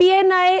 PNI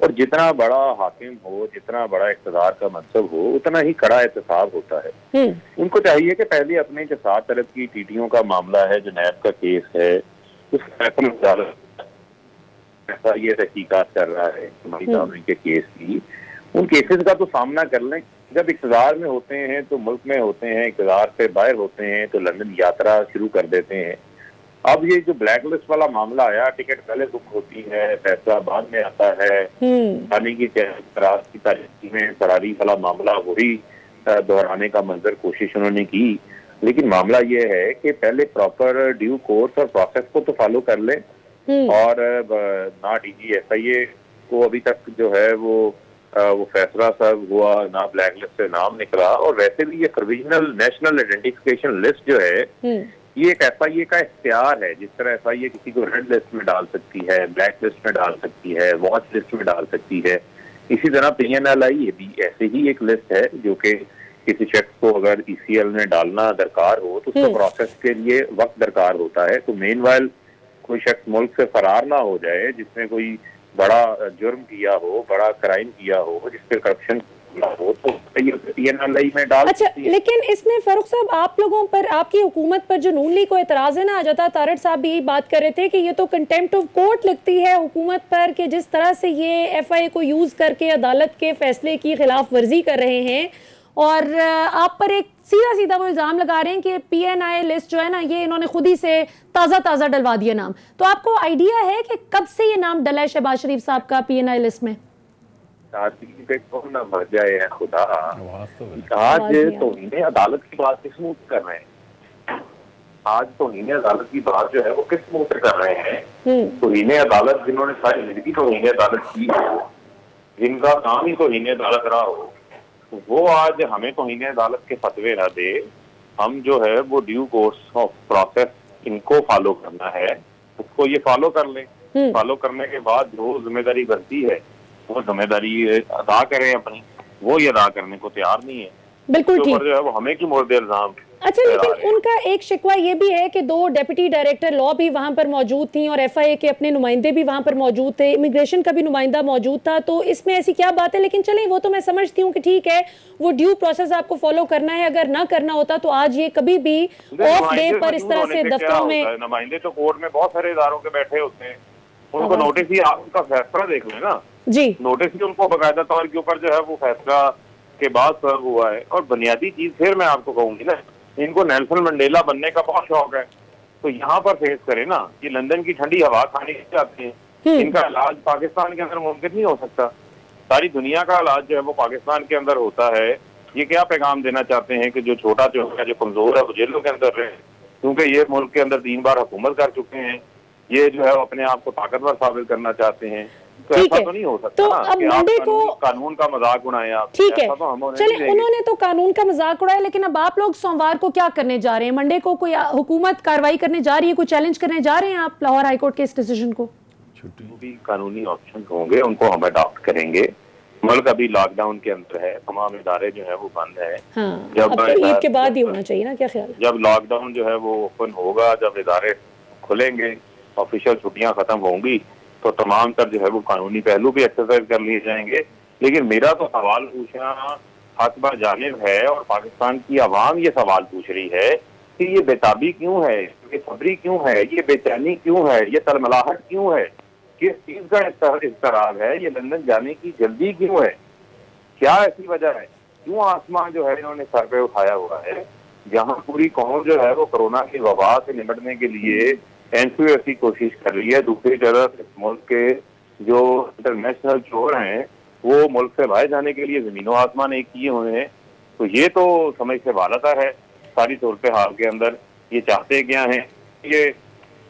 اور جتنا بڑا حاکم ہو، جتنا بڑا اقتدار کا منصب ہو، اتنا ہی کڑا احتساب ہوتا ہے۔ ان کو چاہیے کہ پہلے اپنے جو 7 ارب کی ٹیٹیوں کا معاملہ ہے، جو نیب کا کیس ہے، اس فیصلہ عدالت ایسا یہ تحقیقات کر رہا ہے ہماری تعمیر کے کیس کی، ان کیسز کا تو سامنا کر لیں۔ جب اقتدار میں ہوتے ہیں تو ملک میں ہوتے ہیں، اقتدار سے باہر ہوتے ہیں تو لندن یاترا شروع کر دیتے ہیں۔ اب یہ جو بلیک لسٹ والا معاملہ آیا، ٹکٹ پہلے بک ہوتی ہے، فیصلہ بعد میں آتا ہے، پانی کی تاریخی میں فراری والا معاملہ وہی دہرانے کا منظر کوشش انہوں نے کی، لیکن معاملہ یہ ہے کہ پہلے پراپر ڈیو کورس اور پروسیس کو تو فالو کر لیں، اور نہ ڈی جی ایف آئی اے کو ابھی تک جو ہے وہ فیصلہ سب ہوا، نہ بلیک لسٹ سے نام نکلا، اور ویسے بھی یہ پروویژنل نیشنل آئیڈینٹیفکیشن لسٹ جو ہے یہ ایک ایف آئی اے کا اختیار ہے۔ جس طرح ایف آئی اے کسی کو ریڈ لسٹ میں ڈال سکتی ہے، بلیک لسٹ میں ڈال سکتی ہے، واچ لسٹ میں ڈال سکتی ہے، اسی طرح پی این ایل آئی بھی ایسے ہی ایک لسٹ ہے جو کہ کسی شخص کو اگر ای سی ایل میں ڈالنا درکار ہو تو اس کو پروسیس کے لیے وقت درکار ہوتا ہے۔ تو مین وائل کوئی شخص ملک سے فرار نہ ہو جائے جس نے کوئی بڑا جرم کیا ہو، بڑا کرائم کیا ہو، جس پہ کرپشن ہو، تو پی این ایل آئی میں ڈال سکتی ہے۔ لیکن اس میں فاروق صاحب آپ لوگوں پر، آپ کی حکومت پر جو نون لیگ کو اعتراض ہے نا، آجاتا طارٹ صاحب بھی یہی بات کر رہے تھے کہ یہ تو کنٹیمپٹ آف کورٹ لگتی ہے حکومت پر، کہ جس طرح سے یہ ایف آئی اے کو یوز کر کے عدالت کے فیصلے کی خلاف ورزی کر رہے ہیں، اور آپ پر ایک سیدھا وہ الزام لگا رہے ہیں کہ پی این آئی لسٹ جو ہے نا، یہ انہوں نے خود ہی سے تازہ ڈلوا دیا نام۔ تو آپ کو آئیڈیا ہے کہ کب سے یہ نام ڈلا ہے شہباز شریف صاحب کا پی این آئی لسٹ میں؟ پہ کون نہ مر جائے خدا، آج توہین عدالت کی بات کس منہ سے کر رہے ہیں؟ آج توہین عدالت کی بات جو ہے وہ کس منہ سے کر رہے ہیں؟ توہین عدالت جنہوں نے ساری زندگی توہین عدالت کی، جن کا کام ہی توہین عدالت رہا ہو، وہ آج ہمیں توہین عدالت کے فتوے نہ دے۔ ہم جو ہے وہ due course of process in کو فالو کرنا ہے، اس کو یہ فالو کر لیں۔ فالو کرنے کے بعد جو ذمہ داری بنتی ہے وہ ذمہ داری ادا کریں اپنی، وہ یہ ادا کرنے کو تیار نہیں ہے، بالکل ٹھیک جو ہے وہ ہمیں کی مورد الزام۔ اچھا، لیکن ان کا ایک شکوہ یہ بھی ہے کہ 2 ڈیپٹی ڈائریکٹر لاء بھی وہاں پر موجود تھیں اور ایف آئی اے کے اپنے نمائندے بھی وہاں پر موجود تھے، امیگریشن کا بھی نمائندہ موجود تھا، تو اس میں ایسی کیا بات ہے؟ لیکن چلیں وہ تو میں سمجھتی ہوں کہ ٹھیک ہے، وہ ڈیو پروسیس آپ کو فالو کرنا ہے، اگر نہ کرنا ہوتا تو آج یہ کبھی بھی آف ڈے پر اس طرح سے دفتروں میں۔ نمائندے تو کورٹ میں بہت سارے اداروں کے بیٹھے ہوتے ہیں، ان کو نوٹس ہی، آپ کا فیصلہ دیکھ لیں نا جی، نوٹس ہی ان کو باقاعدہ طور کے اوپر جو ہے وہ فیصلہ کے بعد سرو ہوا ہے۔ اور بنیادی چیز پھر میں آپ کو کہوں گی نا، ان کو نیلسن منڈیلا بننے کا بہت شوق ہے، تو یہاں پر فیس کرے نا، یہ لندن کی ٹھنڈی ہوا کھانے چاہتے ہیں، ان کا علاج پاکستان کے اندر ممکن نہیں ہو سکتا، ساری دنیا کا علاج جو ہے وہ پاکستان کے اندر ہوتا ہے۔ یہ کیا پیغام دینا چاہتے ہیں کہ جو چھوٹا جو کمزور ہے وہ جیلوں کے اندر رہے، کیونکہ یہ ملک کے اندر 3 بار حکومت کر چکے ہیں، یہ جو ہے اپنے آپ کو طاقتور ثابت کرنا چاہتے ہیں، تو ایسا تو نہیں ہو سکتا نا کہ آپ قانون کا مذاق اڑائیں۔ آپ ٹھیک ہے، چلیں انہوں نے تو قانون کا مذاق اڑایا، لیکن اب آپ لوگ سوموار کو کیا کرنے جا رہے ہیں؟ منڈے کو کوئی حکومت کارروائی کرنے جا رہی ہے، کوئی چیلنج کرنے جا رہے ہیں آپ لاہور ہائی کورٹ کے اس ڈیسیژن کو؟ جو بھی قانونی آپشن ہوں گے ان کو ہم اڈاپٹ کریں گے۔ ملک ابھی لاک ڈاؤن کے اندر ہے، تمام ادارے جو ہے وہ بند ہے۔ جب عید کے بعد ہی ہونا چاہیے نا، کیا خیال؟ جب لاک ڈاؤن جو ہے وہ اوپن ہوگا، جب ادارے کھلیں گے، آفیشیل چھٹیاں ختم ہوں گی، تو تمام تر جو ہے وہ قانونی پہلو بھی ایکسرسائز کر لیے جائیں گے۔ لیکن میرا تو سوال پوچھنا حق با جانب ہے، اور پاکستان کی عوام یہ سوال پوچھ رہی ہے کہ یہ بےتابی کیوں ہے، یہ صبری کیوں ہے، یہ بے چینی کیوں ہے، یہ تلملاہٹ کیوں ہے، کس چیز کا اضطراب ہے، یہ لندن جانے کی جلدی کیوں ہے، کیا ایسی وجہ ہے؟ کیوں آسمان جو ہے انہوں نے سر پہ اٹھایا ہوا ہے؟ جہاں پوری قوم جو ہے وہ کرونا کی وبا سے نمٹنے کے لیے ایسی کوشش کر رہی ہے، دوسری طرف اس ملک کے جو انٹرنیشنل چور ہیں وہ ملک سے باہر جانے کے لیے زمین و آسمان ایک کیے ہوئے ہیں، تو یہ تو سمجھ سے بالاتر ہے۔ ساری صورتحال کے اندر یہ چاہتے کیا ہیں؟ یہ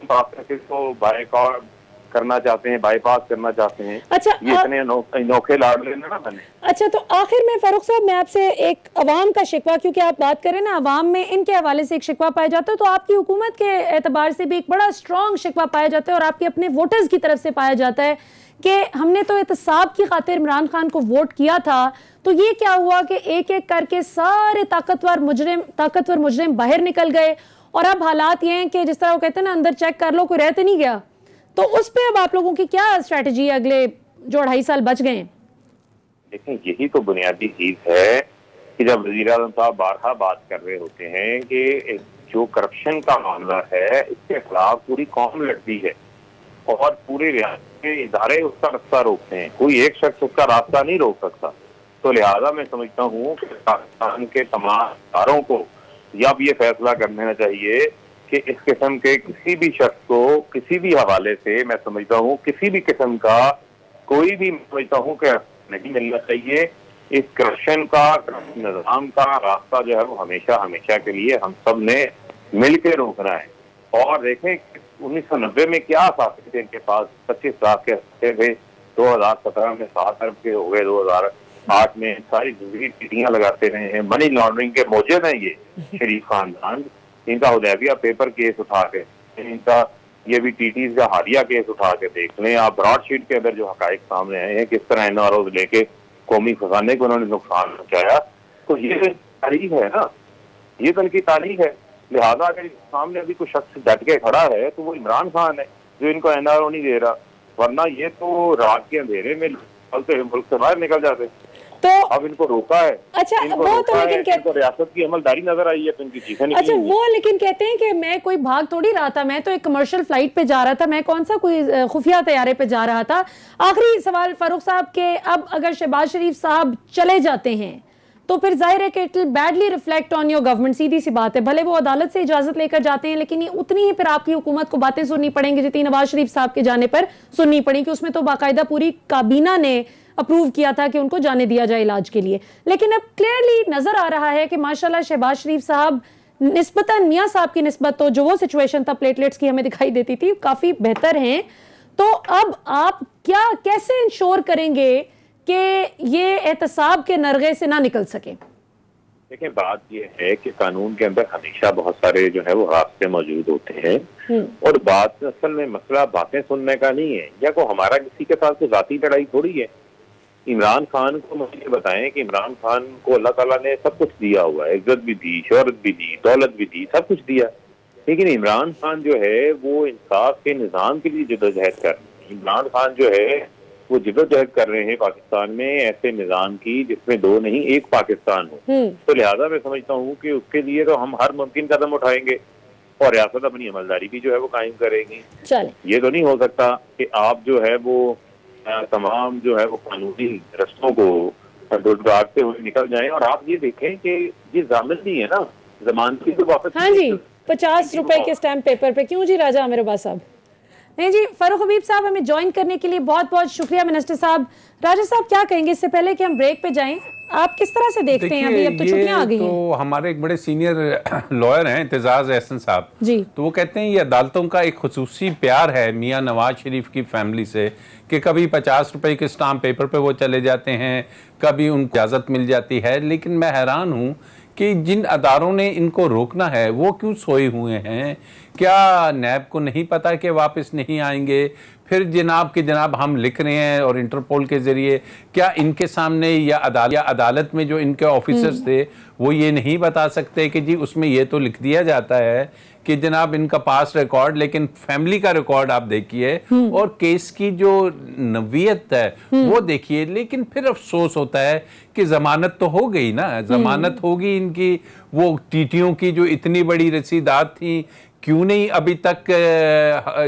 پروسیس کو بائیکاٹ کرنا چاہتے ہیں، بائی پاس کرنا چاہتے ہیں۔ اچھا، یہ اتنے انوکھے لاڈ لینا نا بنے۔ اچھا، تو آخر میں فاروق صاحب میں آپ سے ایک عوام کا شکوہ، کیونکہ آپ بات کریں نا عوام میں ان کے حوالے سے ایک شکوہ پایا جاتا ہے، تو آپ کی حکومت کے اعتبار سے بھی ایک بڑا اسٹرانگ شکوہ پایا جاتا ہے اور آپ کے اپنے ووٹرز کی طرف سے پایا جاتا ہے کہ ہم نے تو احتساب کی خاطر عمران خان کو ووٹ کیا تھا، تو یہ کیا ہوا کہ ایک ایک کر کے سارے طاقتور مجرم باہر نکل گئے، اور اب حالات یہ ہیں کہ جس طرح وہ کہتے ہیں نا اندر چیک کر لو کوئی رہ تو نہیں گیا۔ تو اس پہ اب آپ لوگوں کی کیا اسٹریٹجی ہے اگلے جو 2.5 سال بچ گئے ہیں؟ دیکھیں یہی تو بنیادی چیز ہے کہ جب وزیر اعظم صاحب بارہا بات کر رہے ہوتے ہیں کہ جو کرپشن کا معاملہ ہے اس کے خلاف پوری قوم لڑتی ہے اور پورے ریاست کے ادارے اس کا راستہ روکتے ہیں، کوئی ایک شخص اس کا راستہ نہیں روک سکتا، تو لہذا میں سمجھتا ہوں کہ پاکستان کے تمام اداروں کو اب یہ فیصلہ کر لینا چاہیے کہ اس قسم کے کسی بھی شخص کو کسی بھی حوالے سے میں سمجھتا ہوں کسی بھی قسم کا کوئی بھی سمجھتا ہوں کہ نہیں ملنا چاہیے۔ اس کرپشن کا نظام کا راستہ جو ہے وہ ہمیشہ ہمیشہ کے لیے ہم سب نے مل کے روکنا ہے۔ اور دیکھیں 1990 میں کیا اثاثے تھے ان کے پاس، 25 لاکھ کے اثاثے تھے، 2017 میں 7 ارب کے ہو گئے، 2008 میں ساری زندگی ٹیٹیاں لگاتے رہے ہیں، منی لانڈرنگ کے موجد ہیں یہ شریف خاندان۔ ان کا حدیبیہ پیپر کیس اٹھا کے، ان کا یہ بھی ٹی ٹیز کا حالیہ کیس اٹھا کے دیکھ لیں آپ، براڈ شیٹ کے اندر جو حقائق سامنے آئے ہیں کس طرح این آر اوز لے کے قومی خزانے کو انہوں نے نقصان پہنچایا، تو یہ تاریخ ہے نا، یہ تو ان کی تاریخ ہے۔ لہٰذا اگر سامنے ابھی کوئی شخص ڈٹ کے کھڑا ہے تو وہ عمران خان ہے جو ان کو این آر او نہیں دے رہا، ورنہ یہ تو رات کے اندھیرے میں ملک سے باہر نکل جاتے۔ تو اب ان کو روکا ہے، اچھا وہ تو لیکن ان کو ریاست کی عملداری نظر آئی ہے تو ان کی چیزیں نکلی۔ اچھا وہ لیکن کہتے ہیں کہ میں کوئی بھاگ تھوڑی رہا تھا، میں تو ایک کمرشل فلائٹ پہ جا رہا تھا، میں کون سا کوئی خفیہ طیارے پہ جا رہا تھا۔ آخری سوال فاروق صاحب کے، اب اگر شہباز شریف صاحب چلے جاتے ہیں تو پھر ظاہر ہے کہ it will badly reflect on your government, سیدھی سی بات ہے، بھلے وہ عدالت سے اجازت لے کر جاتے ہیں لیکن یہ اتنی ہی پھر آپ کی حکومت کو باتیں سننی پڑیں گی جتنی نواز شریف صاحب کے جانے پر سننی پڑیں گی۔ اس میں تو باقاعدہ پوری کابینہ نے اپروو کیا تھا کہ ان کو جانے دیا جائے علاج کے لیے، لیکن اب کلیئرلی نظر آ رہا ہے کہ ماشاءاللہ شہباز شریف صاحب نسبتاً میاں صاحب کی نسبت تو جو وہ سچویشن تھا پلیٹلیٹس کی ہمیں دکھائی دیتی تھی کافی بہتر ہیں، تو اب آپ کیا کیسے انشور کریں گے کہ یہ احتساب کے نرغے سے نہ نکل سکے؟ دیکھیں بات یہ ہے کہ قانون کے اندر ہمیشہ بہت سارے جو ہے وہ راستے موجود ہوتے ہیں، اور بات اصل میں مسئلہ باتیں سننے کا نہیں ہے یا کوئی ہمارا کسی کے ساتھ کوئی ذاتی لڑائی تھوڑی ہے۔ عمران خان کو مجھے یہ بتائیں کہ عمران خان کو اللہ تعالیٰ نے سب کچھ دیا ہوا ہے، عزت بھی دی، شہرت بھی دی، دولت بھی دی، سب کچھ دیا، لیکن عمران خان جو ہے وہ انصاف کے نظام کے لیے جدوجہد کر رہے ہیں۔ عمران خان جو ہے وہ جدوجہد کر رہے ہیں پاکستان میں ایسے نظام کی جس میں دو نہیں ایک پاکستان ہو، تو لہٰذا میں سمجھتا ہوں کہ اس کے لیے تو ہم ہر ممکن قدم اٹھائیں گے اور ریاست اپنی عملداری بھی جو ہے وہ قائم کرے گی۔ یہ تو نہیں ہو سکتا کہ آپ جو ہے وہ تمام جو ہے وہ قانونی رستوں کو ڈاکتے ہوئے نکل جائیں، اور آپ یہ دیکھیں کہ یہ ضامن نہیں ہے نا، ضمانتی تو واپس۔ ہاں جی 50 روپے کے سٹیمپ پیپر پہ کیوں جی راجہ عامر عباس صاحب؟ نہیں جی فاروق حبیب صاحب ہمیں جوائن کرنے کے لیے بہت بہت شکریہ منسٹر صاحب۔ راجہ صاحب کیا کہیں گے اس سے پہلے کہ ہم بریک پہ جائیں، آپ کس طرح سے دیکھتے ہیں ابھی اب تو چھٹیاں آ گئی ہیں؟ تو ہمارے ایک بڑے سینئر لائر ہیں اعتزاز احسن صاحب جی، تو وہ کہتے ہیں یہ عدالتوں کا ایک خصوصی پیار ہے میاں نواز شریف کی فیملی سے کہ کبھی 50 روپے کے سٹامپ پیپر پہ وہ چلے جاتے ہیں، کبھی ان کو اجازت مل جاتی ہے، لیکن میں حیران ہوں کہ جن اداروں نے ان کو روکنا ہے وہ کیوں سوئے ہوئے ہیں؟ کیا نیب کو نہیں پتا کہ واپس نہیں آئیں گے؟ پھر جناب ہم لکھ رہے ہیں اور انٹرپول کے ذریعے، کیا ان کے سامنے یا عدالت میں جو ان کے آفیسرز تھے وہ یہ نہیں بتا سکتے کہ جی اس میں یہ تو لکھ دیا جاتا ہے کہ جناب ان کا پاس ریکارڈ، لیکن فیملی کا ریکارڈ آپ دیکھیے اور کیس کی جو نوعیت ہے وہ دیکھیے، لیکن پھر افسوس ہوتا ہے کہ ضمانت تو ہو گئی نا، ضمانت ہوگی ان کی، وہ ٹیٹیوں کی جو اتنی بڑی رسیدات تھیں کیوں نہیں ابھی تک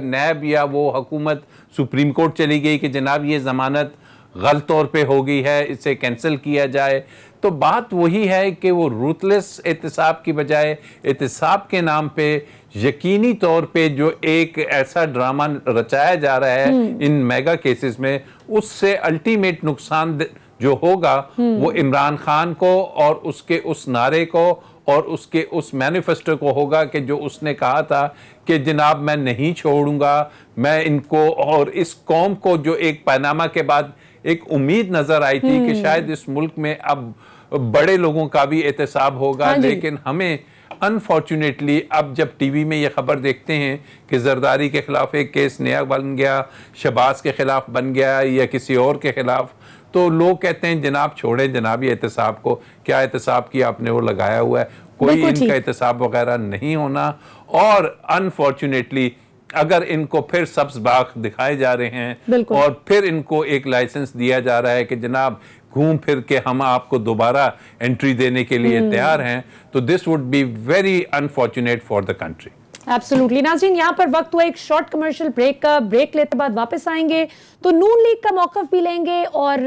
نیب یا وہ حکومت سپریم کورٹ چلی گئی کہ جناب یہ ضمانت غلط طور پہ ہو گئی ہے، اسے کینسل کیا جائے؟ تو بات وہی ہے کہ وہ روتلیس احتساب کی بجائے احتساب کے نام پہ یقینی طور پہ جو ایک ایسا ڈرامہ رچایا جا رہا ہے ان میگا کیسز میں، اس سے الٹیمیٹ نقصان جو ہوگا وہ عمران خان کو اور اس کے اس نعرے کو اور اس کے اس مینیفیسٹو کو ہوگا کہ جو اس نے کہا تھا کہ جناب میں نہیں چھوڑوں گا، میں ان کو اور اس قوم کو، جو ایک پاناما کے بعد ایک امید نظر آئی تھی کہ شاید اس ملک میں اب بڑے لوگوں کا بھی احتساب ہوگا، لیکن ہمیں انفارچونیٹلی اب جب ٹی وی میں یہ خبر دیکھتے ہیں کہ زرداری کے خلاف ایک کیس نیا بن گیا، شہباز کے خلاف بن گیا یا کسی اور کے خلاف، تو لوگ کہتے ہیں جناب چھوڑیں جناب یہ احتساب کو، کیا احتساب کیا آپ نے وہ لگایا ہوا ہے، کوئی ان کا احتساب وغیرہ نہیں ہونا۔ اور انفارچونیٹلی اگر ان کو پھر سبز باغ دکھائے جا رہے ہیں اور پھر ان کو ایک لائسنس دیا جا رہا ہے کہ جناب گھوم پھر کے ہم آپ کو دوبارہ انٹری دینے کے لیے تیار ہیں، تو this would be very unfortunate for the country. Absolutely. ناظرین یہاں پر وقت ہوا ایک شارٹ کمرشل بریک کا. بریک لیتے بعد واپس آئیں گے تو نون لیگ کا موقف بھی لیں گے اور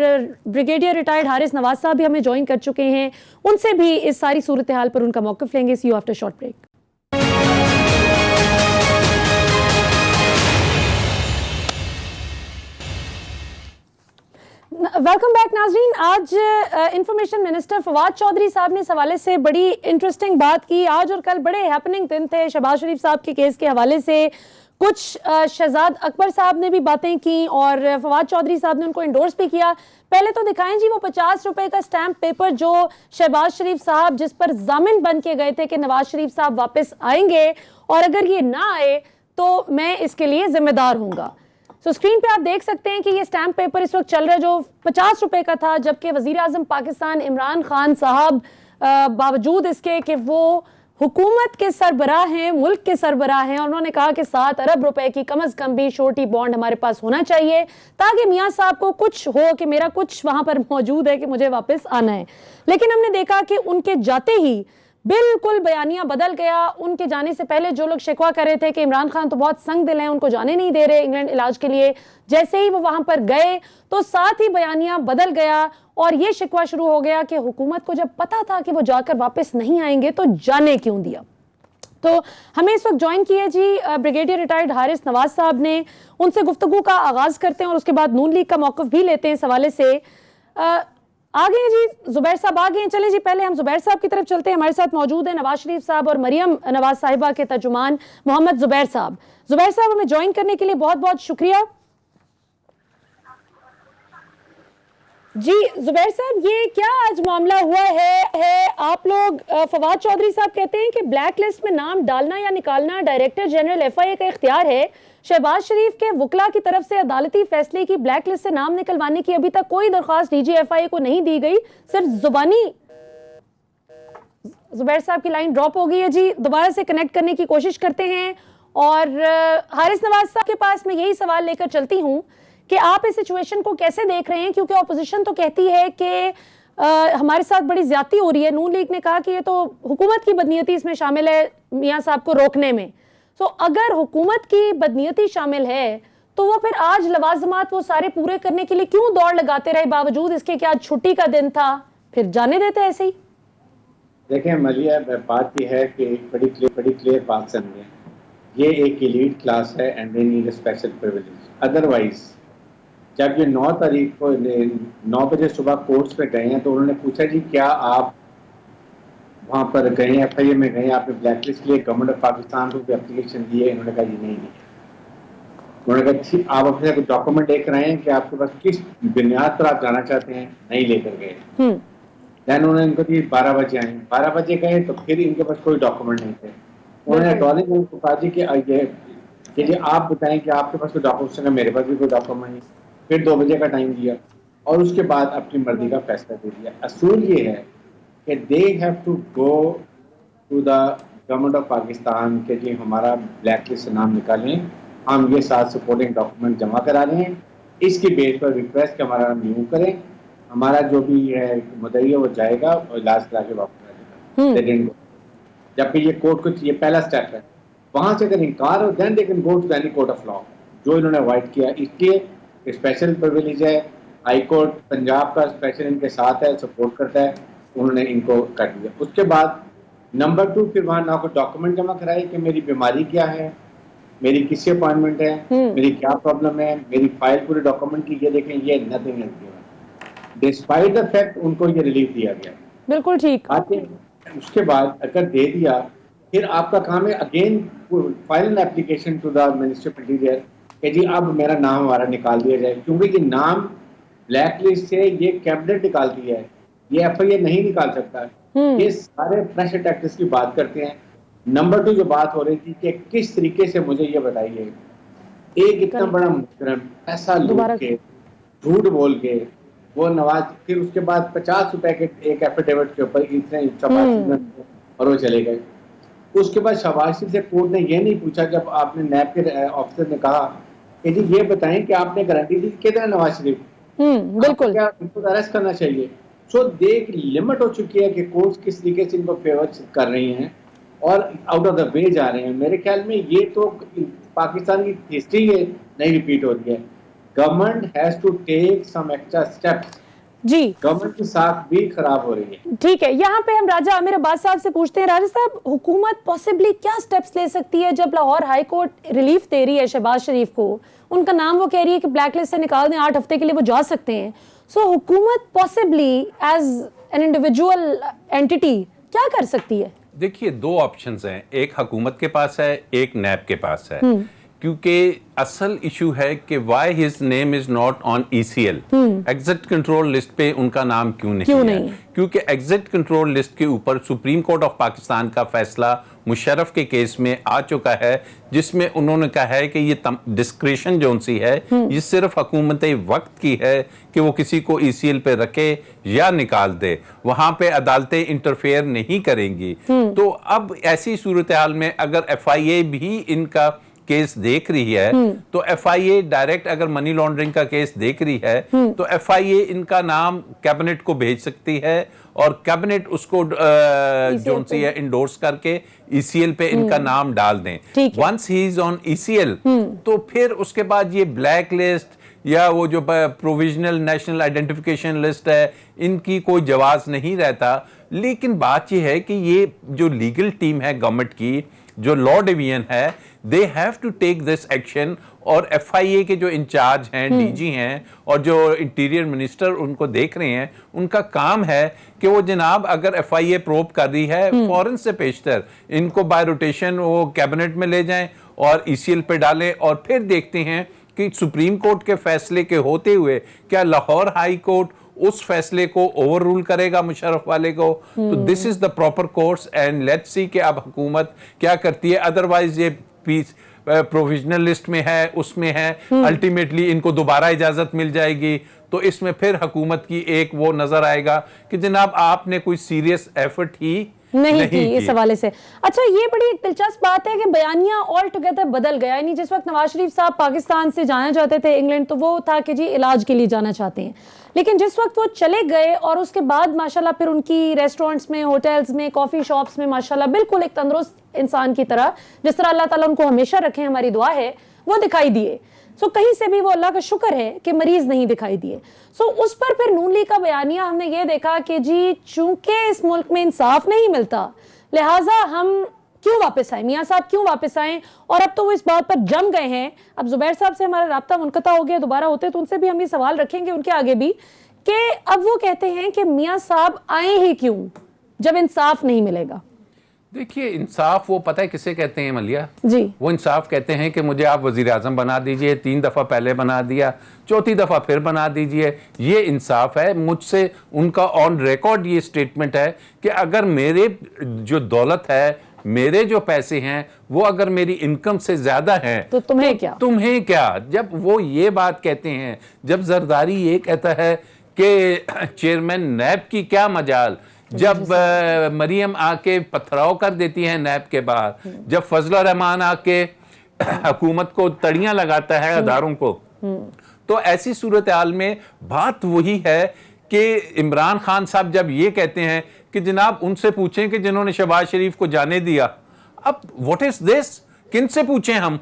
بریگیڈیئر ریٹائرڈ حارث نواز صاحب بھی ہمیں جوائن کر چکے ہیں، ان سے بھی اس ساری صورتحال پر ان کا موقف لیں گے. See you after short break. Welcome back ناظرین. آج انفارمیشن منسٹر فواد چودھری صاحب نے اس حوالے سے بڑی انٹرسٹنگ بات کی. آج اور کل بڑے ہیپننگ دن تھے شہباز شریف صاحب کے کیس کے حوالے سے. کچھ شہزاد اکبر صاحب نے بھی باتیں کی اور فواد چودھری صاحب نے ان کو انڈورس بھی کیا. پہلے تو دکھائیں جی وہ 50 روپے کا سٹیمپ پیپر جو شہباز شریف صاحب جس پر ضامن بن کے گئے تھے کہ نواز شریف صاحب واپس آئیں گے اور اگر یہ نہ آئے تو میں اس کے لیے ذمہ دار ہوں گا. اسکرین پہ آپ دیکھ سکتے ہیں کہ یہ سٹیمپ پیپر اس وقت چل رہا ہے جو 50 روپے کا تھا، جبکہ وزیر اعظم پاکستان عمران خان صاحب باوجود اس کے کہ وہ حکومت کے سربراہ ہیں، ملک کے سربراہ ہیں، اور انہوں نے کہا کہ 7 ارب روپے کی کم از کم بھی شورٹی بانڈ ہمارے پاس ہونا چاہیے تاکہ میاں صاحب کو کچھ ہو کہ میرا کچھ وہاں پر موجود ہے کہ مجھے واپس آنا ہے. لیکن ہم نے دیکھا کہ ان کے جاتے ہی بالکل بیانیہ بدل گیا. ان کے جانے سے پہلے جو لوگ شکوہ کر رہے تھے کہ عمران خان تو بہت سنگ دل ہیں، ان کو جانے نہیں دے رہے انگلینڈ علاج کے لیے، جیسے ہی وہ وہاں پر گئے تو ساتھ ہی بیانیہ بدل گیا اور یہ شکوہ شروع ہو گیا کہ حکومت کو جب پتا تھا کہ وہ جا کر واپس نہیں آئیں گے تو جانے کیوں دیا. تو ہمیں اس وقت جوائن کیے جی بریگیڈیئر ریٹائرڈ حارث نواز صاحب نے. ان سے گفتگو کا آغاز کرتے ہیں اور اس کے بعد نون لیگ کا موقف بھی لیتے ہیں اس حوالے سے. آگے ہیں جی زبیر صاحب آگے ہیں. چلیں جی پہلے ہم زبیر صاحب کی طرف چلتے ہیں. ہمارے ساتھ موجود ہیں نواز شریف صاحب اور مریم نواز صاحبہ کے ترجمان محمد زبیر صاحب. زبیر صاحب ہمیں جوائن کرنے کے لیے بہت بہت شکریہ. جی زبیر صاحب یہ کیا آج معاملہ ہوا ہے؟ آپ لوگ فواد چودھری صاحب کہتے ہیں کہ بلیک لسٹ میں نام ڈالنا یا نکالنا ڈائریکٹر جنرل ایف آئی اے کا اختیار ہے. شہباز شریف کے وکلا کی طرف سے عدالتی فیصلے کی بلیک لسٹ سے نام نکلوانے کی ابھی تک کوئی درخواست ڈی جی ایف آئی اے کو نہیں دی گئی، صرف زبانی. زبیر صاحب کی لائن ڈراپ ہو گئی ہے جی، دوبارہ سے کنیکٹ کرنے کی کوشش کرتے ہیں. اور حارث نواز صاحب کے پاس میں یہی سوال لے کر چلتی ہوں کہ آپ اس سچویشن کو کیسے دیکھ رہے ہیں، کیونکہ اپوزیشن تو کہتی ہے کہ ہمارے ساتھ بڑی زیادتی ہو رہی ہے. نون لیگ نے کہا کہ یہ تو حکومت کی بدنیتی اس میں شامل ہے میاں صاحب کو روکنے میں. تو اگر حکومت کی بدنیتی شامل ہے تو وہ پھر آج لوازمات وہ سارے پورے کرنے کے لیے کیوں دوڑ لگاتے رہے باوجود اس کے کہ آج چھٹی کا دن تھا، پھر جانے دیتے ایسے ہی؟ دیکھیں ملیہ بات یہ ہے کہ بڑی کلیئر بات سمجھیں، یہ ایک ایلیٹ کلاس ہے and they need a special privilege. Otherwise جب یہ 9 تاریخ کو 9 بجے صبح کورٹس پہ گئے ہیں تو انہوں نے پوچھا جی کیا آپ وہاں پر گئے ہیں ایف آئی اے میں گئے ہیں، آپ نے بلیک لسٹ کے لیے گورنمنٹ آف پاکستان کو بھی اپلیکیشن دی ہے؟ انہوں نے کہا جی نہیں دی. انہوں نے کہا آپ اپنے ڈاکومنٹ لے کر آئے ہیں کہ آپ کے پاس کس بنیاد پر آپ جانا چاہتے ہیں؟ نہیں لے کر گئے. دین انہوں نے ان کو دی 12 بجے آئے، 12 بجے گئے تو پھر ان کے پاس کوئی ڈاکومنٹ نہیں تھے. انہوں نے اٹارنی جنرل کو کہا جی کہ جی آپ بتائیں کہ آپ کے پاس کوئی ڈاکومنٹ ہے، میرے پاس بھی کوئی ڈاکومنٹ نہیں. پھر 2 بجے کا ٹائم دیا اور اس کے بعد اپنی مرضی کا فیصلہ دے دیا. اصول یہ ہے کہ they have to go to the government of Pakistan کہ جی ہمارا بلیک لسٹ سے نام نکالیں، ہم یہ 7 سپورٹنگ ڈاکومنٹ جمع کرا لیں، اس کی بیس پر ریکویسٹ کہ ہمارا نام ریموو کریں، ہمارا جو بھی ہے مدعی ہے وہ جائے گا اور علاج کرا کے واپس آ جائے گا. جبکہ یہ کورٹ کو یہ پہلا اسٹیپ ہے. وہاں سے اگر انکار ہو then they can go to any court of law, جو انہوں نے اوائڈ کیا. اس لیے اسپیشل پرویلیج ہے، ہائی کورٹ پنجاب کا اسپیشل ان کے ساتھ ہے، سپورٹ کرتا ہے، انہوں نے ان کو کر دیا. اس کے بعد نمبر 2 پھر وہاں نہ کوئی ڈاکومنٹ جمع کرائے کہ میری بیماری کیا ہے، میری کس سے اپوائنٹمنٹ ہے، میری کیا پرابلم ہے، میری فائل پورے ڈاکومنٹ کی یہ دیکھیں، یہ نتھنگ ہے. ڈسپائٹ دا فیکٹ ان کو یہ ریلیف دیا گیا. بالکل ٹھیک. اس کے بعد اگر دے دیا پھر آپ کا کام ہے again file an application to the minister of interior کہ جی اب میرا نام ہمارا نکال دیا جائے، کیونکہ یہ نام بلیک لسٹ سے یہ کیبنٹ نکالتی ہے، یہ ایف آئی اے نہیں نکال سکتا. یہ سارے فریش اٹیکٹس کی بات کرتے ہیں. نمبر 2 جو بات ہو رہی تھی کہ کس طریقے سے مجھے یہ بتائیے، ایک اتنا بڑا مجرم ایسا لوٹ کے جھوٹ بول کے وہ نواز، پھر اس کے بعد 50 روپے کے ایک ایفیڈیوٹ کے اوپر اتنے اور وہ چلے گئے. اس کے بعد شہباز شریف سے کورٹ نے یہ نہیں پوچھا جب آپ نے نیب کے آفیسر نے کہا کہ جی یہ بتائیں کہ آپ نے گارنٹی دی کدھر نواز شریف بالکل کیا ان کو اریسٹ کرنا چاہیے. سو دیکھ لمٹ ہو چکی ہے کہ کورٹ کس طریقے سے ان کو فیور کر رہی ہیں اور آؤٹ آف دا وے جا رہے ہیں. میرے خیال میں یہ تو پاکستان کی ہسٹری نہیں ریپیٹ ہو رہی ہے. Government has to take some extra steps. جی گورنمنٹ کی ساتھ بھی خراب ہو رہی ہے. ٹھیک ہے, یہاں پہ ہم راجہ عامر عباس صاحب سے پوچھتے ہیں. راجہ صاحب, حکومت پاسبلی کیا سٹیپس لے سکتی ہے جب لاہور ہائی کورٹ ریلیف دے رہی ہے شہباز شریف کو, ان کا نام وہ کہہ رہی ہے کہ بلیک لسٹ سے نکال دیں, 8 ہفتے کے لیے وہ جا سکتے ہیں. سو حکومت possibly as an individual entity کیا کر سکتی ہے؟ دیکھیے 2 آپشنز ہیں, ایک حکومت کے پاس ہے, ایک نیب کے پاس ہے. کیونکہ اصل ایشو ہے کہ why his name is not on ECL, exit control list پہ ان کا نام کیوں نہیں ہے؟ کیونکہ ایگزٹ کنٹرول لسٹ کے اوپر سپریم کورٹ آف پاکستان کا فیصلہ مشرف کے کیس میں آ چکا ہے, جس میں انہوں نے کہا ہے کہ یہ ڈسکریشن جو سی ہے یہ صرف حکومت وقت کی ہے کہ وہ کسی کو ECL پہ رکھے یا نکال دے, وہاں پہ عدالتیں انٹرفیئر نہیں کریں گی. تو اب ایسی صورتحال میں اگر FIA بھی ان کا کیس دیکھ رہی ہے تو FIA ڈائریکٹ اگر منی لانڈرنگ کا کیس دیکھ رہی ہے تو FIA ان کا نام کیبنٹ کو بھیج سکتی ہے اور کیبنٹ اس کو جون سی ہے انڈورس کر کے ECL پہ ان کا نام ڈال دیں. ونس ہی از آن ECL تو پھر اس کے بعد یہ بلیک لسٹ یا وہ جو پروویژنل نیشنل آئیڈینٹیفیکیشن لسٹ ہے ان کی کوئی جواز نہیں رہتا. لیکن بات یہ ہے کہ یہ جو لیگل ٹیم ہے گورنمنٹ کی, جو لا ڈویژن ہے, they have to take this action. اور FIA کے جو انچارج ہیں, DG ہیں, اور جو انٹیریئر منسٹر ان کو دیکھ رہے ہیں, ان کا کام ہے کہ وہ جناب اگر FIA پروب کر رہی ہے فوراً سے پیشتر ان کو بائی روٹیشن وہ کیبنٹ میں لے جائیں اور ECL پہ ڈالیں, اور پھر دیکھتے ہیں کہ سپریم کورٹ کے فیصلے کے ہوتے ہوئے کیا لاہور ہائی کورٹ اس فیصلے کو اوور رول کرے گا مشرف والے کو. تو this is the proper course and let's see کہ اب حکومت کیا کرتی ہے. ادروائز یہ پیس پروویژنل لسٹ میں ہے, اس میں ہے, الٹیمیٹلی ان کو دوبارہ اجازت مل جائے گی تو اس میں پھر حکومت کی ایک وہ نظر آئے گا کہ جناب آپ نے کوئی سیریس ایفرٹ ہی نہیں کی اس حوالے سے. اچھا, یہ بڑی ایک دلچسپ بات ہے کہ بیانیہ آل ٹوگیدر بدل گیا. یعنی جس وقت نواز شریف صاحب پاکستان سے جانا چاہتے تھے انگلینڈ تو وہ تھا کہ جی علاج کے لیے جانا چاہتے ہیں, لیکن جس وقت وہ چلے گئے اور اس کے بعد ماشاءاللہ پھر ان کی ریسٹورنٹس میں, ہوٹلز میں, کافی شاپس میں ماشاءاللہ بالکل ایک تندرست انسان کی طرح, جس طرح اللہ تعالیٰ ان کو ہمیشہ رکھے, ہماری دعا ہے, وہ دکھائی دیے. سو کہیں سے بھی وہ اللہ کا شکر ہے کہ مریض نہیں دکھائی دیے. سو اس پر پھر نون لیگ کا بیانیہ ہم نے یہ دیکھا کہ جی چونکہ اس ملک میں انصاف نہیں ملتا لہٰذا ہم کیوں واپس آئیں, میاں صاحب کیوں واپس آئیں. اور اب تو وہ اس بات پر جم گئے ہیں. اب زبیر صاحب سے ہمارا رابطہ منقطع ہو گیا, دوبارہ ہوتے تو ان سے بھی ہم یہ سوال رکھیں گے ان کے آگے بھی کہ اب وہ کہتے ہیں کہ میاں صاحب آئیں ہی کیوں جب انصاف نہیں ملے گا. دیکھیے انصاف وہ پتہ ہے کسے کہتے ہیں ملیہ جی, وہ انصاف کہتے ہیں کہ مجھے آپ وزیر اعظم بنا دیجئے, 3 دفعہ پہلے بنا دیا, 4تھی دفعہ پھر بنا دیجئے, یہ انصاف ہے. مجھ سے ان کا آن ریکارڈ یہ سٹیٹمنٹ ہے کہ اگر میرے جو دولت ہے, میرے جو پیسے ہیں وہ اگر میری انکم سے زیادہ ہیں تو تمہیں کیا. جب وہ یہ بات کہتے ہیں, جب زرداری یہ کہتا ہے کہ چیئرمین نیب کی کیا مجال, جب مریم آ کے پتھراؤ کر دیتی ہیں نیب کے باہر, جب فضل الرحمان آ کے حکومت کو تڑیاں لگاتا ہے اداروں کو, تو ایسی صورتحال میں بات وہی ہے کہ عمران خان صاحب جب یہ کہتے ہیں کہ جناب ان سے پوچھیں کہ جنہوں نے شہباز شریف کو جانے دیا. اب واٹ از دس, کن سے پوچھیں ہم؟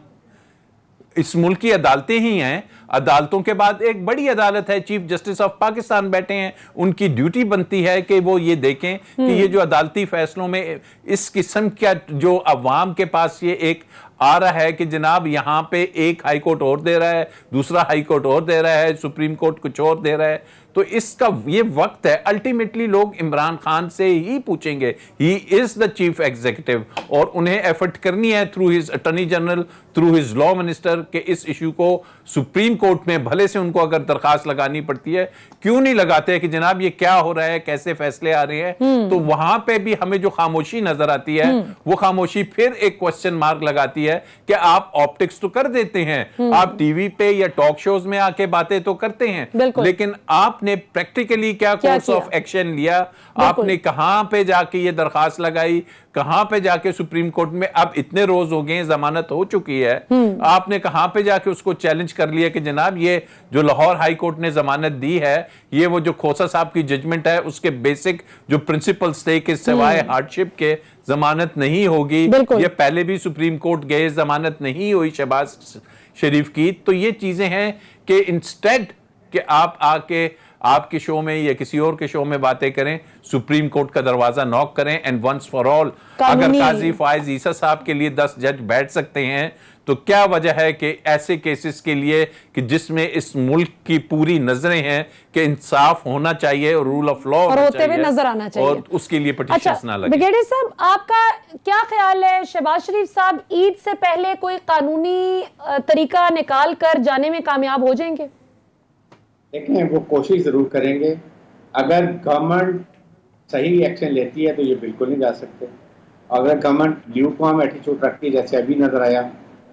اس ملک کی عدالتیں ہی ہیں, عدالتوں کے بعد ایک بڑی عدالت ہے, چیف جسٹس آف پاکستان بیٹھے ہیں, ان کی ڈیوٹی بنتی ہے کہ وہ یہ دیکھیں کہ یہ جو عدالتی فیصلوں میں اس قسم کا جو عوام کے پاس یہ ایک آ رہا ہے کہ جناب یہاں پہ ایک ہائی کورٹ اور دے رہا ہے, دوسرا ہائی کورٹ اور دے رہا ہے, سپریم کورٹ کچھ اور دے رہا ہے, تو اس کا یہ وقت ہے الٹیمیٹلی لوگ عمران خان سے ہی پوچھیں گے. ہی از دا چیف ایگزیکٹو اور انہیں ایفرٹ کرنی ہے through his attorney general, through his law minister کہ اس ایشو کو سپریم کورٹ میں بھلے سے ان کو اگر درخواست لگانی پڑتی ہے کیوں نہیں لگاتے کہ جناب یہ کیا ہو رہا ہے, کیسے فیصلے آ رہے ہیں. تو وہاں پہ بھی ہمیں جو خاموشی نظر آتی ہے وہ خاموشی پھر ایک کوسچن مارک لگاتی ہے کہ آپ آپٹکس تو کر دیتے ہیں, آپ ٹی وی پہ یا ٹاک شوز میں آ کے باتیں تو کرتے ہیں, لیکن آپ آپ نے پریکٹیکلی کیا کورس آف ایکشن لیا, آپ نے کہاں پہ جا کے یہ درخواست لگائی, کہاں پہ جا کے سپریم کورٹ میں, اب اتنے روز ہو گئے, ضمانت ہو چکی ہے, آپ نے کہاں پہ جا کے اس کو چیلنج کر لیا کہ جناب یہ جو لاہور ہائی کورٹ نے ضمانت دی ہے, یہ وہ جو کھوسا صاحب کی ججمنٹ ہے اس کے بیسک جو پرنسپلز تھے کہ سوائے ہارڈشپ کے ضمانت نہیں ہوگی, یہ پہلے بھی سپریم کورٹ گئے, ضمانت نہیں ہوئی شہباز شریف کی. تو یہ چیزیں ہیں کہ انسٹیڈ کہ آپ آ کے آپ کے شو میں یا کسی اور کے شو میں باتیں کریں, سپریم کورٹ کا دروازہ نوک کریں, اینڈ ونس فار آل اگر قاضی فائز عیسیٰ صاحب کے لیے 10 جج بیٹھ سکتے ہیں تو کیا وجہ ہے کہ ایسے کیسز کے لیے کہ جس میں اس ملک کی پوری نظریں ہیں کہ انصاف ہونا چاہیے اور رول آف لا ہوتے ہوئے نظر آنا چاہیے, اور اس کے لیے پٹیشنز نہ لگے. بریگیڈیئر صاحب, آپ کا کیا خیال ہے, شہباز شریف صاحب عید سے پہلے کوئی قانونی طریقہ نکال کر جانے میں کامیاب ہو جائیں گے؟ دیکھیں, وہ کوشش ضرور کریں گے. اگر گورنمنٹ صحیح ایکشن لیتی ہے تو یہ بالکل نہیں جا سکتے, اگر گورنمنٹ لیو فارم ایٹیچیوڈ رکھتی ہے جیسے ابھی نظر آیا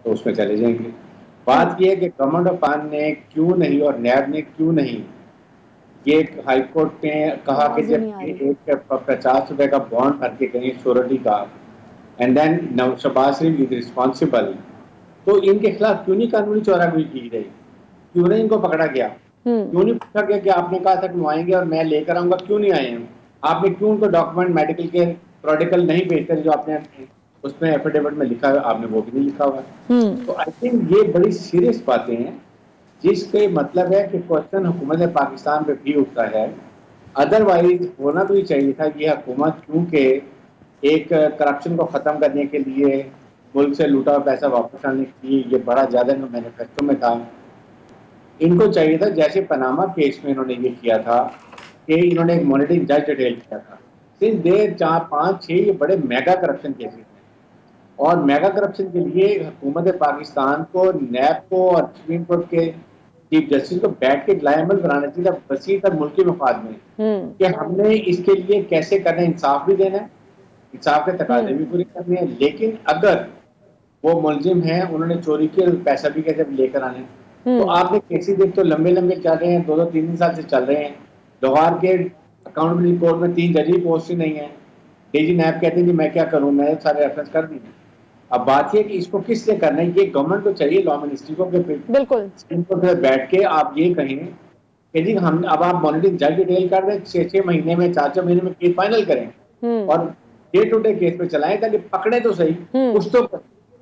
تو اس میں چلے جائیں گے. بات یہ ہے کہ گورنمنٹ آف پاکستان نے کیوں نہیں اور نیب نے کیوں نہیں, یہ ہائی کورٹ نے کہا کہ جب ایک 50 روپے کا بانڈ بھر کے گئے شورٹی کا, and then Shahbaz Sharif is responsible, تو ان کے خلاف کیوں نہیں قانونی چوراگوئی کی گئی, کیوں نہیں ان کو پکڑا گیا, کیوں نہیں پوچھا گیا کہ آپ نے کہا تھا کہ وہ آئیں گے اور میں لے کر آؤں گا, کیوں نہیں آئے ہیں آپ نے, کیوں ان کو ڈاکومنٹ میڈیکل کے پروٹیکل نہیں بھیجتے جو آپ نے اس میں ایفیڈیوٹ میں لکھا ہے, آپ نے وہ بھی نہیں لکھا ہوا. تو آئی تھنک یہ بڑی سیریس باتیں ہیں جس کا مطلب ہے کہ کوشچن حکومت پاکستان پہ بھی اٹھتا ہے. ادروائز ہونا تو یہ چاہیے تھا کہ یہ حکومت کیونکہ ایک کرپشن کو ختم کرنے کے لیے ملک سے لوٹا ہوا پیسہ واپس آنے کے لیے یہ بڑا زیادہ مینیفیسٹو میں تھا, ان کو چاہیے تھا جیسے پاناما کیس میں انہوں نے یہ کیا تھا کہ انہوں نے ایک مانیٹرنگ جج ڈیٹیل کیا تھا. صرف 4 5 6 یہ بڑے میگا کرپشن کیسز ہیں, اور میگا کرپشن کے لیے حکومت پاکستان کو, نیب کو اور سپریم کورٹ کے چیف جسٹس کو بیٹھ کے لائے عمل بنانا چاہیے وسیع تر ملکی مفاد میں کہ ہم نے اس کے لیے کیسے کرنا ہے, انصاف بھی دینا ہے, انصاف کے تقاضے بھی پورے کرنے ہیں, لیکن اگر وہ ملزم ہیں انہوں نے چوری کیا پیسہ بھی کیسے لے کر آنے. تو آپ نے کیسز دیکھ تو لمبے چل رہے ہیں, 2-3 سال سے چل رہے ہیں. لاہور کے اکاؤنٹبلٹی کورٹ میں 3 جج پوسٹ ہی نہیں ہے, ڈی جی نیب کہتے ہیں کہ میں کیا کروں, میں سارے ریفرنس کر دیں. اب بات یہ کہ اس کو کس سے کرنا ہے, یہ گورنمنٹ کو چاہیے, لا منسٹری کو, بالکل بیٹھ کے آپ یہ کہیں کہ جی ہم اب آپ مانیٹرنگ جج ڈیٹیل کر دیں, 6 مہینے میں 4 مہینے میں کیس فائنل کریں اور ڈے ٹو ڈے کیس پہ چلائیں تاکہ پکڑے تو صحیح کچھ تو.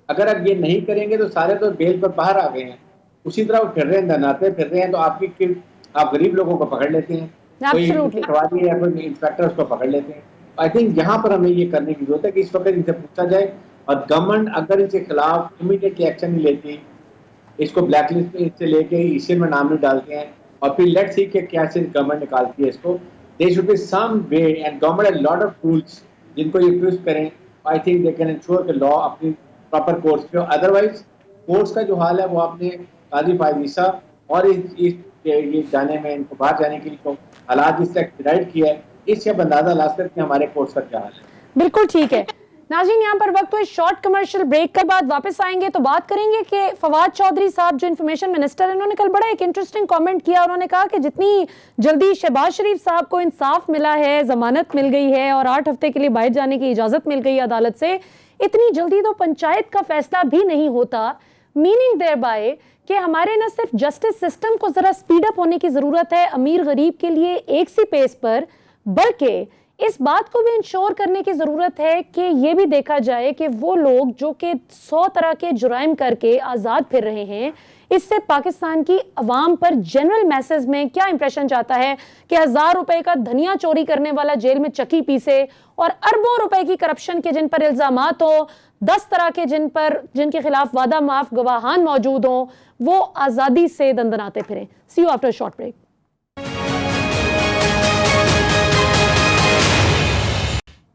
اگر آپ یہ نہیں کریں گے تو سارے تو بیل پر باہر آ گئے ہیں, اسی طرح وہ پھر رہے ہیں, دناتے پھر رہے ہیں, تو آپ غریب لوگوں کو پکڑ لیتے ہیں, کوئی پٹواری ہے کوئی انسپیکٹر اس کو پکڑ لیتے ہیں. آئی تھنک یہاں پر ہمیں یہ کرنے کی ضرورت ہے کہ اس وقت ان سے پوچھا جائے, اور گورنمنٹ اگر اس کے خلاف امیڈیٹلی ایکشن نہیں لیتی, اس کو بلیک لسٹ میں سے لے کے ایشین میں نام نہیں ڈالتے ہیں, اور پھر لیٹ سی کہ کیا سے گورنمنٹ نکالتی ہے اس کو. There should be some way, and government has lot of tools جن کو یہ ٹوسٹ کریں. I think they can ensure کہ لا اپنی پراپر کورس پہ. ادروائز کورس کا جو حال ہے وہ آپ نے قاضی فائز عیسیٰ اور یہ جانے میں, ان کو باہر جانے کے لیے حالات جس سے ایکسپیڈائٹ کیا ہے, اس سے اندازہ لا سکتے ہیں ہمارے کورس کا کیا حال ہے. بالکل ٹھیک ہے ناظرین, یہاں پر وقت ہوئے شارٹ کمرشل بریک کے بعد واپس آئیں گے تو بات کریں گے کہ فواد چودھری صاحب جو انفارمیشن منسٹر ہیں, انہوں نے کل بڑا ایک انٹرسٹنگ کامنٹ کیا. انہوں نے کہا کہ جتنی جلدی شہباز شریف صاحب کو انصاف ملا ہے, ضمانت مل گئی ہے اور 8 ہفتے کے لیے باہر جانے کی اجازت مل گئی عدالت سے, اتنی جلدی تو پنچایت کا فیصلہ بھی نہیں ہوتا. میننگ دیر بائی کہ ہمارے نہ صرف جسٹس سسٹم کو ذرا سپیڈ اپ ہونے کی ضرورت ہے امیر غریب کے لیے ایک سی پیس پر, بلکہ اس بات کو بھی انشور کرنے کی ضرورت ہے کہ یہ بھی دیکھا جائے کہ وہ لوگ جو کہ 100 طرح کے جرائم کر کے آزاد پھر رہے ہیں, اس سے پاکستان کی عوام پر جنرل میسج میں کیا امپریشن جاتا ہے کہ 1000 روپے کا دھنیا چوری کرنے والا جیل میں چکی پیسے, اور اربوں روپے کی کرپشن کے جن پر الزامات ہوں, 10 طرح کے جن کے خلاف وعدہ معاف گواہان موجود ہوں, وہ آزادی سے دندناتے پھریں. See you after short break.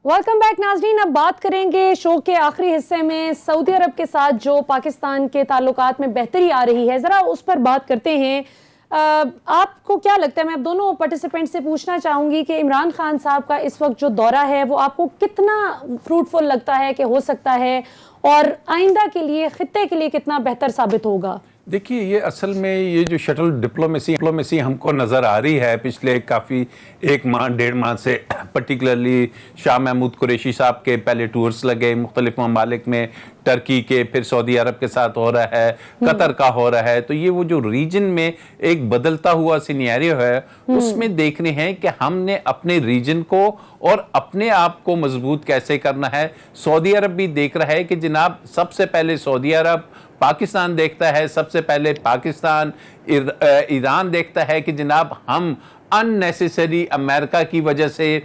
Welcome back ناظرین. اب بات کریں گے شو کے آخری حصے میں سعودی عرب کے ساتھ جو پاکستان کے تعلقات میں بہتری آ رہی ہے, ذرا اس پر بات کرتے ہیں. آپ کو کیا لگتا ہے, میں اب دونوں پارٹیسپینٹ سے پوچھنا چاہوں گی کہ عمران خان صاحب کا اس وقت جو دورہ ہے وہ آپ کو کتنا فروٹفل لگتا ہے کہ ہو سکتا ہے, اور آئندہ کے لیے خطے کے لیے کتنا بہتر ثابت ہوگا؟ دیکھیے یہ اصل میں یہ جو شٹل ڈپلومیسی ہم کو نظر آ رہی ہے پچھلے کافی 1 ماہ 1.5 ماہ سے، پرٹیکولرلی شاہ محمود قریشی صاحب کے پہلے ٹورز لگے مختلف ممالک میں، ٹرکی کے، پھر سعودی عرب کے ساتھ ہو رہا ہے، قطر کا ہو رہا ہے، تو یہ وہ جو ریجن میں ایک بدلتا ہوا سینیریو ہے اس میں دیکھنے ہیں کہ ہم نے اپنے ریجن کو اور اپنے آپ کو مضبوط کیسے کرنا ہے۔ سعودی عرب بھی دیکھ رہا ہے کہ جناب سب سے پہلے سعودی عرب، پاکستان دیکھتا ہے سب سے پہلے پاکستان، ایران دیکھتا ہے کہ جناب ہم اننیسیسری امریکہ کی وجہ سے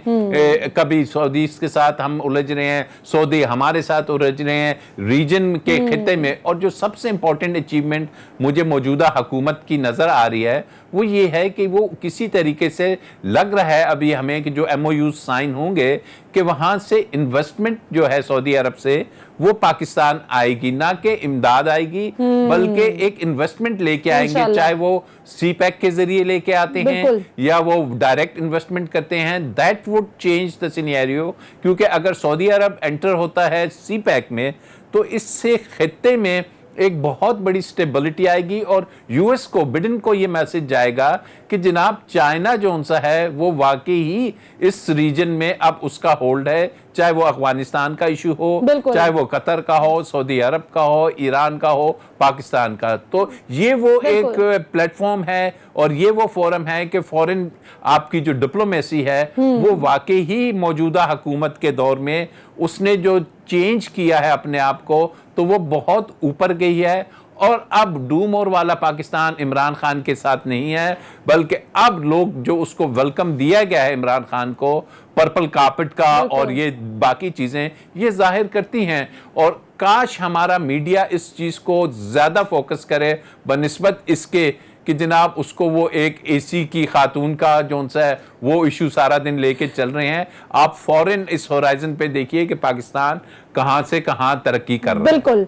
کبھی سعودیز کے ساتھ ہم الجھ رہے ہیں، سعودی ہمارے ساتھ الجھ رہے ہیں ریجن کے خطے میں۔ اور جو سب سے امپورٹنٹ اچیومنٹ مجھے موجودہ حکومت کی نظر آ رہی ہے وہ یہ ہے کہ وہ کسی طریقے سے لگ رہا ہے ابھی ہمیں کہ جو ایم او یوز سائن ہوں گے کہ وہاں سے انویسٹمنٹ جو ہے سعودی عرب سے وہ پاکستان آئے گی، نہ کہ امداد آئے گی بلکہ ایک انویسٹمنٹ لے کے آئیں گے، چاہے وہ سی پیک کے ذریعے لے کے آتے ہیں یا وہ ڈائریکٹ انویسٹمنٹ کرتے ہیں۔ That would change the scenario, کیونکہ اگر سعودی عرب انٹر ہوتا ہے سی پیک میں تو اس سے خطے میں ایک بہت بڑی سٹیبلٹی آئے گی، اور یو ایس کو، بائیڈن کو یہ میسج جائے گا کہ جناب چائنا جو انسا ہے وہ واقعی ہی اس ریجن میں اب اس کا ہولڈ ہے، چاہے وہ افغانستان کا ایشو ہو، چاہے وہ قطر کا ہو، سعودی عرب کا ہو، ایران کا ہو، پاکستان کا۔ تو یہ وہ ایک پلیٹ فارم ہے اور یہ وہ فورم ہے کہ فورن آپ کی جو ڈپلومیسی ہے وہ واقعی ہی موجودہ حکومت کے دور میں اس نے جو چینج کیا ہے اپنے آپ کو تو وہ بہت اوپر گئی ہے، اور اب ڈوم اور والا پاکستان عمران خان کے ساتھ نہیں ہے، بلکہ اب لوگ جو اس کو ویلکم دیا گیا ہے عمران خان کو پرپل کارپٹ کا اور یہ باقی چیزیں یہ ظاہر کرتی ہیں۔ اور کاش ہمارا میڈیا اس چیز کو زیادہ فوکس کرے بنسبت اس کے کہ جناب اس کو وہ ایک اے سی کی خاتون کا جو ان سے وہ ایشو سارا دن لے کے چل رہے ہیں۔ آپ فورن اس ہورائزن پہ دیکھیے کہ پاکستان کہاں سے کہاں ترقی کر رہا ہے۔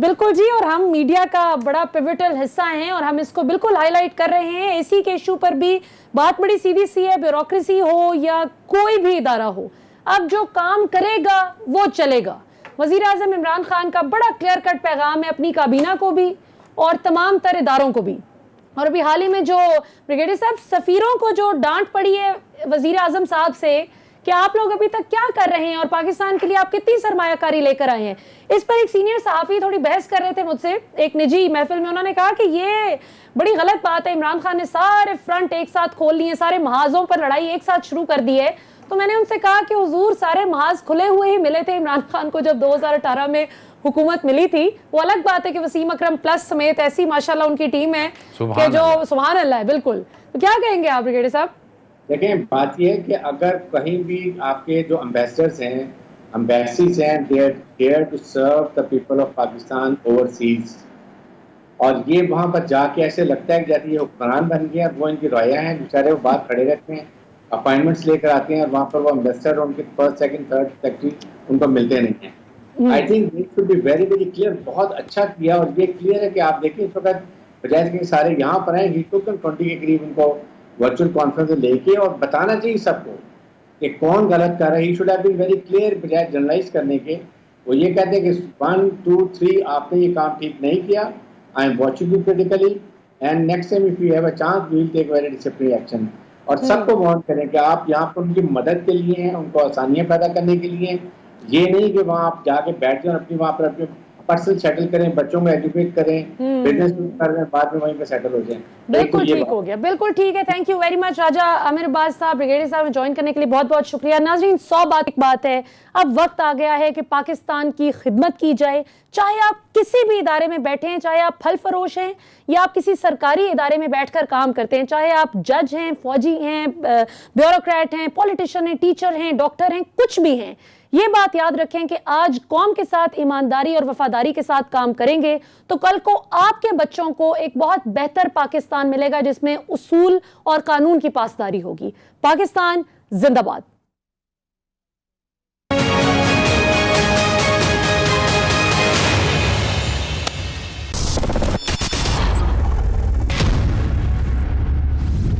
بالکل جی، اور ہم میڈیا کا بڑا پیوٹل حصہ ہیں اور ہم اس کو بالکل ہائی لائٹ کر رہے ہیں۔ اسی کے ایشو پر بھی بات بڑی سیدھی سی ہے، بیوروکریسی ہو یا کوئی بھی ادارہ ہو، اب جو کام کرے گا وہ چلے گا۔ وزیر اعظم عمران خان کا بڑا کلیئر کٹ پیغام ہے اپنی کابینہ کو بھی اور تمام تر اداروں کو بھی۔ اور ابھی حال ہی میں جو بریگیڈیئر صاحب سفیروں کو جو ڈانٹ پڑی ہے وزیر اعظم صاحب سے کہ آپ لوگ ابھی تک کیا کر رہے ہیں اور پاکستان کے لیے آپ کتنی سرمایہ کاری لے کر آئے ہیں، اس پر ایک سینئر صحافی تھوڑی بحث کر رہے تھے مجھ سے ایک نجی محفل میں۔ انہوں نے کہا کہ یہ بڑی غلط بات ہے، عمران خان نے سارے فرنٹ ایک ساتھ کھول لیے، سارے محاذوں پر لڑائی ایک ساتھ شروع کر دی ہے۔ تو میں نے ان سے کہا کہ حضور سارے محاذ کھلے ہوئے ہی ملے تھے عمران خان کو جب 2018 میں حکومت ملی تھی۔ وہ الگ بات ہے کہ وسیم اکرم پلس سمیت ایسی ماشاءاللہ ان کی ٹیم ہے کہ جو سبحان اللہ ہے۔ بالکل، تو کیا کہیں گے آپ بریگیڈیئر صاحب؟ دیکھیں بات یہ ہے کہ اگر کہیں بھی آپ کے جو امبیسڈرز ہیں، امبیسیز ہیں، they are there to serve the people of Pakistan overseas، اور یہ وہاں پر جا کے ایسے لگتا ہے کہ جیسے یہ حکمران بن گیا، وہ ان کی رویا ہیں، بیچارے وہ باہر کھڑے رہتے ہیں، اپائنٹمنٹس لے کر آتے ہیں اور وہاں پر وہ امبیسڈر اور ان کے فرسٹ سیکنڈ تھرڈ سیکرٹری ان کو ملتے نہیں ہیں۔ I think it should be very very clear. بہت اچھا کیا، اور یہ کلیئر ہے کہ آپ دیکھیں اس وقت بجائے کہ سارے یہاں پر ہیں، ہی ٹوک 20 کے قریب ان کو ورچوئل کانفرنس لے کے اور بتانا چاہیے سب کو کہ کون غلط کر رہا ہے۔ He should have been very clear, بجائے جرنلائز کرنے کے وہ یہ کہتے ہیں کہ 1 2 3 آپ نے یہ کام ٹھیک نہیں کیا، I am watching you critically and next time if you have a chance we will take very disciplinary action. اور سب کو وارن کریں کہ آپ یہاں پر ان کی مدد کے لیے ہیں، ان کو آسانیاں پیدا کرنے کے لیے، یہ نہیں کہ وہاں آپ جا کے بیٹھ جائیں اپنی وہاں پر اپنے پرسنل سیٹل کریں، بچوں میں ایجوکیٹ کریں، بزنس کریں، بعد میں وہیں پہ سیٹل ہو جائیں۔ بالکل ٹھیک ہو گیا، بالکل ٹھیک ہے۔ تھینک یو ویری مچ راجہ عامر عباس صاحب، بریگیڈیئر صاحب جوائن کرنے کے لیے بہت بہت شکریہ۔ ناظرین 100 بات ایک بات ہے، اب وقت آ گیا ہے کہ پاکستان کی خدمت کی جائے، چاہے آپ کسی بھی ادارے میں بیٹھے ہیں، چاہے آپ پھل فروش ہیں یا آپ کسی سرکاری ادارے میں بیٹھ کر کام کرتے ہیں، چاہے آپ جج ہیں، فوجی ہیں، بیوروکریٹ ہیں، پولیٹیشین ہیں، ٹیچر ہیں، ڈاکٹر ہیں، کچھ بھی ہیں، یہ بات یاد رکھیں کہ آج قوم کے ساتھ ایمانداری اور وفاداری کے ساتھ کام کریں گے تو کل کو آپ کے بچوں کو ایک بہت بہتر پاکستان ملے گا جس میں اصول اور قانون کی پاسداری ہوگی۔ پاکستان زندہ باد۔